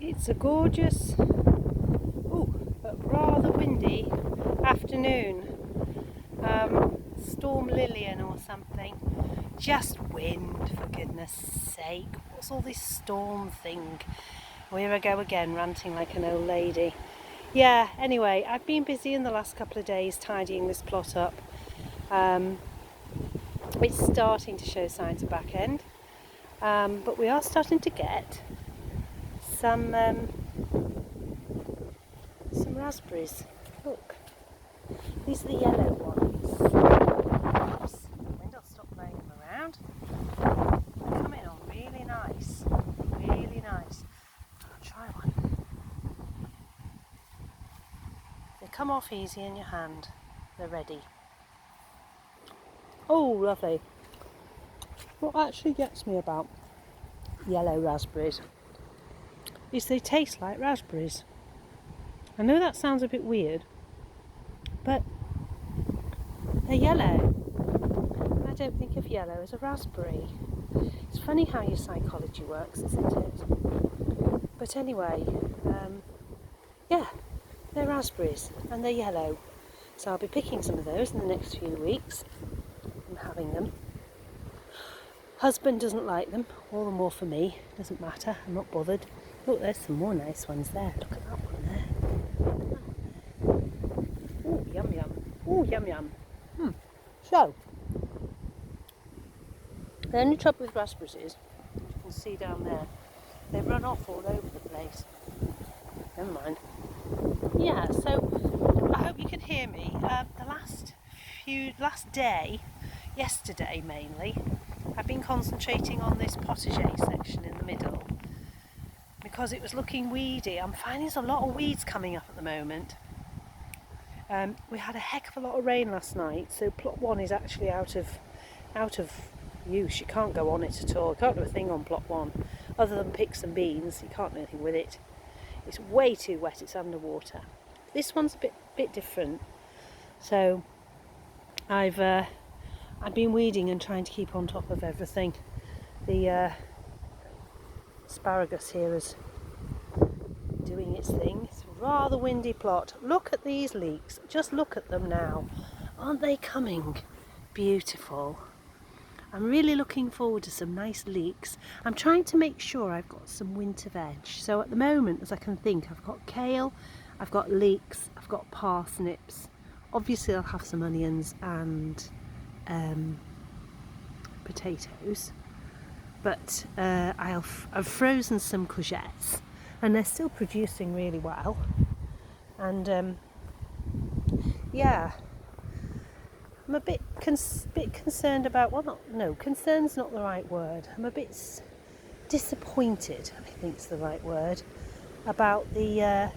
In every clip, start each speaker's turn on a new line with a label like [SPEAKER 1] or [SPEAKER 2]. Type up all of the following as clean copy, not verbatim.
[SPEAKER 1] It's a gorgeous, but rather windy afternoon. Storm Lillian or something. Just wind, for goodness sake. What's all this storm thing? Well, here I go again, ranting like an old lady. Yeah, anyway, I've been busy in the last couple of days tidying this plot up. It's starting to show signs of back end, but we are starting to get some raspberries. Look, these are the yellow ones. Oops, the wind will stop blowing them around. They're coming on really nice, really nice. I'll try one. They come off easy in your hand. They're ready. Oh, lovely. What actually gets me about yellow raspberries is they taste like raspberries. I know that sounds a bit weird, but they're yellow. I don't think of yellow as a raspberry. It's funny how your psychology works, isn't it? But anyway, yeah, they're raspberries and they're yellow. So I'll be picking some of those in the next few weeks and having them. Husband doesn't like them, all the more for me. Doesn't matter, I'm not bothered. Look, there's some more nice ones there. Look at that one there. Oh, yum yum. Oh, yum yum. So, the only trouble with raspberries is, you can see down there, they run off all over the place. Never mind. Yeah, so I hope you can hear me. The last day, yesterday mainly, I've been concentrating on this potager section in the middle because it was looking weedy. I'm finding there's a lot of weeds coming up at the moment. We had a heck of a lot of rain last night, so plot 1 is actually out of use. You can't go on it at all. You can't do a thing on plot 1 other than pick some beans. You can't do anything with it. It's way too wet. It's underwater. This one's a bit different. So I've been weeding and trying to keep on top of everything. The asparagus here is doing its thing. It's a rather windy plot. Look at these leeks. Just look at them now. Aren't they coming? Beautiful. I'm really looking forward to some nice leeks. I'm trying to make sure I've got some winter veg. So at the moment, as I can think, I've got kale, I've got leeks, I've got parsnips. Obviously I'll have some onions and potatoes. But I've frozen some courgettes and they're still producing really well. And yeah, I'm a bit concerned about, concerned's not the right word. I'm a bit disappointed, I think is the right word, about the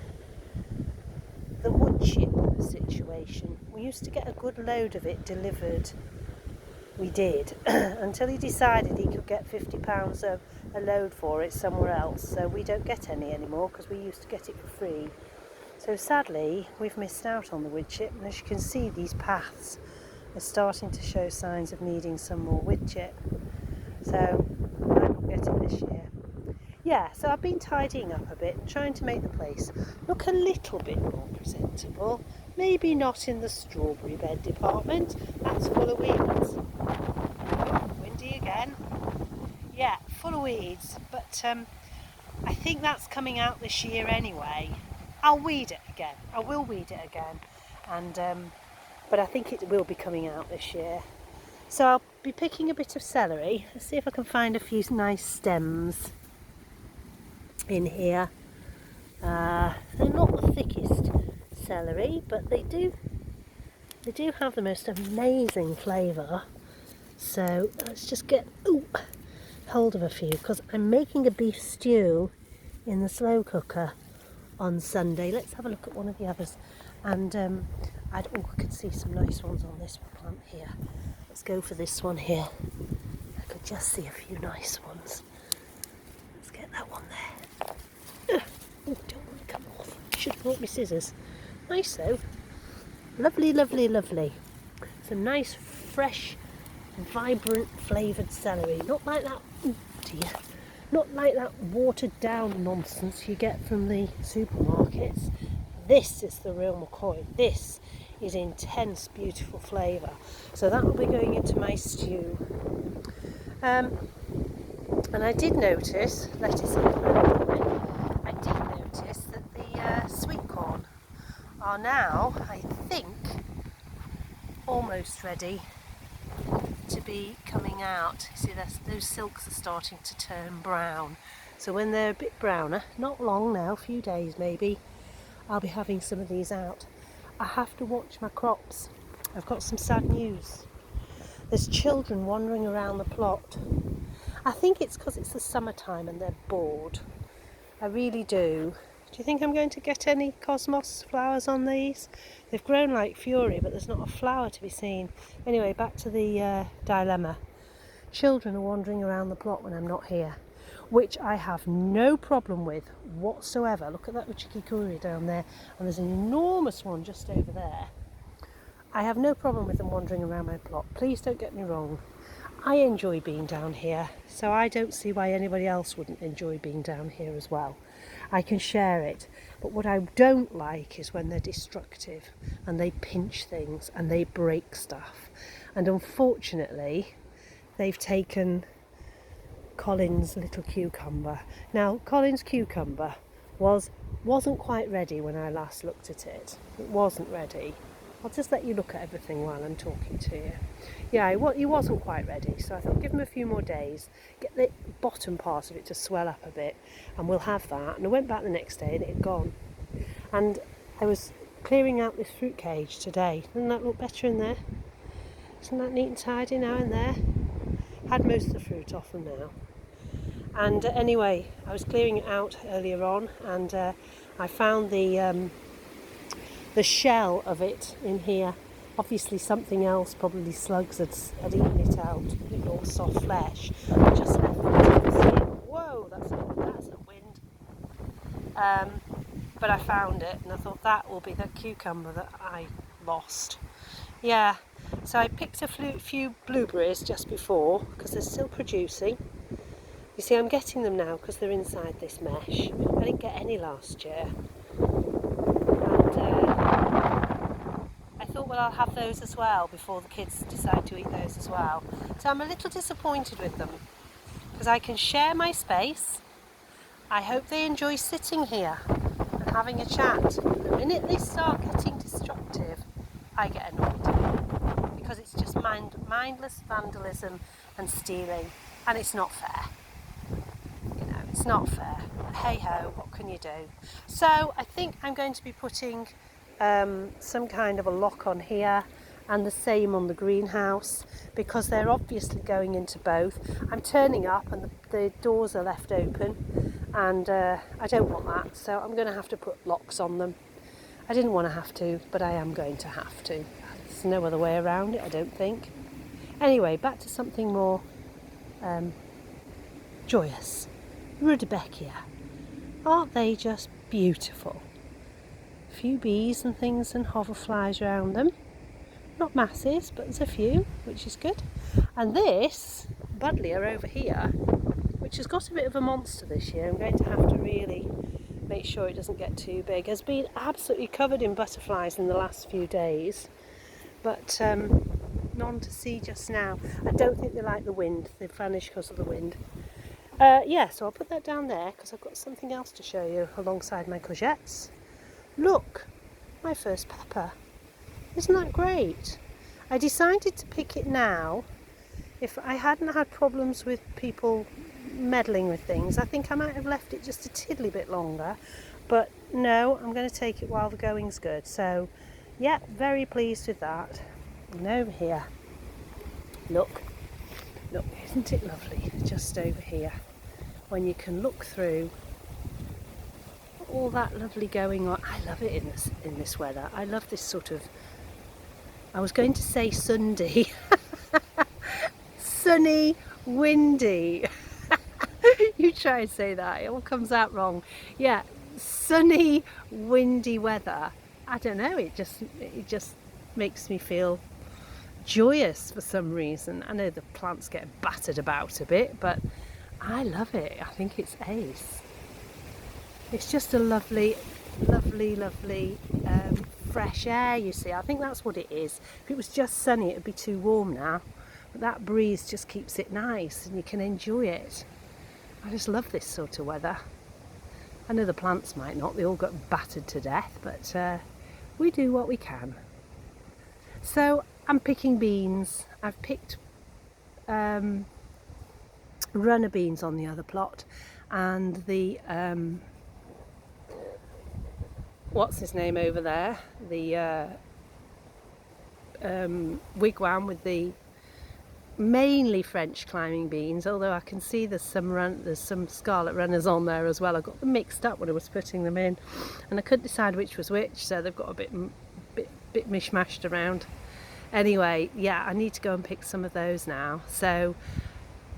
[SPEAKER 1] wood chip situation. We used to get a good load of it delivered. We did, until he decided he could get £50 a load for it somewhere else. So we don't get any anymore because we used to get it for free. So sadly, we've missed out on the wood chip, and as you can see, these paths are starting to show signs of needing some more wood chip. So I might not get it this year. Yeah, so I've been tidying up a bit and trying to make the place look a little bit more presentable. Maybe not in the strawberry bed department. That's full of weeds. Oh, windy again. Yeah, full of weeds. But I think that's coming out this year anyway. I'll weed it again. I will weed it again. And but I think it will be coming out this year. So I'll be picking a bit of celery. Let's see if I can find a few nice stems in here. They're not the thickest celery, but they do have the most amazing flavour. So let's just get hold of a few, because I'm making a beef stew in the slow cooker on Sunday. Let's have a look at one of the others. And I can see some nice ones on this plant here. Let's go for this one here. I could just see a few nice ones. Let's get that one there. Oh, don't want to come off. Should have brought my scissors. Nice though. Lovely, lovely, lovely. Some nice, fresh, vibrant, flavoured celery. Not like that. Oh dear. Not like that watered down nonsense you get from the supermarkets. This is the real McCoy. This is intense, beautiful flavour. So that will be going into my stew. And I did notice, lettuce in I did notice that the sweet corn are now, I think, almost ready to be coming out. See, those silks are starting to turn brown. So when they're a bit browner, not long now, a few days maybe, I'll be having some of these out. I have to watch my crops. I've got some sad news. There's children wandering around the plot. I think it's because it's the summertime and they're bored. I really do. Do you think I'm going to get any cosmos flowers on these? They've grown like fury, but there's not a flower to be seen. Anyway, back to the dilemma. Children are wandering around the plot when I'm not here, which I have no problem with whatsoever. Look at that uchikikuri down there, and there's an enormous one just over there. I have no problem with them wandering around my plot. Please don't get me wrong. I enjoy being down here, so I don't see why anybody else wouldn't enjoy being down here as well. I can share it, but what I don't like is when they're destructive and they pinch things and they break stuff. And unfortunately, they've taken Colin's little cucumber. Now, Colin's cucumber wasn't quite ready when I last looked at it. It wasn't ready. I'll just let you look at everything while I'm talking to you. Yeah, he wasn't quite ready, so I thought give him a few more days, get the bottom part of it to swell up a bit, and we'll have that. And I went back the next day and it had gone. And I was clearing out this fruit cage today. Doesn't that look better in there? Isn't that neat and tidy now in there? Had most of the fruit off them now. And anyway, I was clearing it out earlier on, and I found the shell of it in here. Obviously something else, probably slugs, had eaten it out. It all soft flesh. I just left it. Whoa, that's a wind. But I found it, and I thought that will be the cucumber that I lost. Yeah, so I picked a few blueberries just before, because they're still producing. You see, I'm getting them now because they're inside this mesh. I didn't get any last year. I thought, well, I'll have those as well before the kids decide to eat those as well. So I'm a little disappointed with them because I can share my space. I hope they enjoy sitting here and having a chat. The minute they start getting destructive, I get annoyed because it's just mindless vandalism and stealing, and it's not fair. You know, it's not fair. But hey ho, what can you do? So I think I'm going to be putting some kind of a lock on here and the same on the greenhouse because they're obviously going into both. I'm turning up and the doors are left open, and I don't want that, so I'm going to have to put locks on them. I didn't want to have to, but I am going to have to. There's no other way around it, I don't think. Anyway, back to something more joyous. Rudbeckia. Aren't they just beautiful? A few bees and things and hoverflies around them. Not masses, but there's a few, which is good. And this buddleia over here, which has got a bit of a monster this year, I'm going to have to really make sure it doesn't get too big, has been absolutely covered in butterflies in the last few days, but none to see just now. I don't think they like the wind. They've vanished because of the wind. Yeah, so I'll put that down there because I've got something else to show you alongside my courgettes. Look, my first pepper. Isn't that great? I decided to pick it now. If I hadn't had problems with people meddling with things, I think I might have left it just a tiddly bit longer. But no, I'm going to take it while the going's good. So, yeah, very pleased with that. And over here, look, isn't it lovely? Just over here, when you can look through all that lovely going on. I love it in this weather. I love this sort of, I was going to say Sunday, sunny, windy. You try and say that, it all comes out wrong. Yeah, sunny, windy weather. I don't know, it just makes me feel joyous for some reason. I know the plants get battered about a bit, but I love it. I think it's ace. It's just a lovely, lovely, lovely fresh air, you see. I think that's what it is. If it was just sunny, it would be too warm now. But that breeze just keeps it nice and you can enjoy it. I just love this sort of weather. I know the plants might not, they all got battered to death, but we do what we can. So I'm picking beans. I've picked runner beans on the other plot, and the what's his name over there, the wigwam with the mainly French climbing beans, although I can see there's some scarlet runners on there as well. I got them mixed up when I was putting them in and I couldn't decide which was which, so they've got a bit mishmashed around. Anyway, yeah, I need to go and pick some of those now, so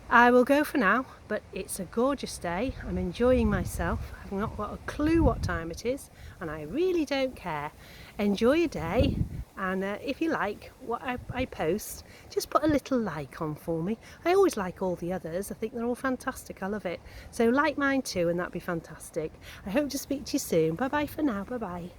[SPEAKER 1] I will go for now. But it's a gorgeous day. I'm enjoying myself. I've not got a clue what time it is and I really don't care. Enjoy your day, and if you like what I post, just put a little like on for me. I always like all the others. I think they're all fantastic. I love it. So like mine too, and that'd be fantastic. I hope to speak to you soon. Bye bye for now. Bye bye.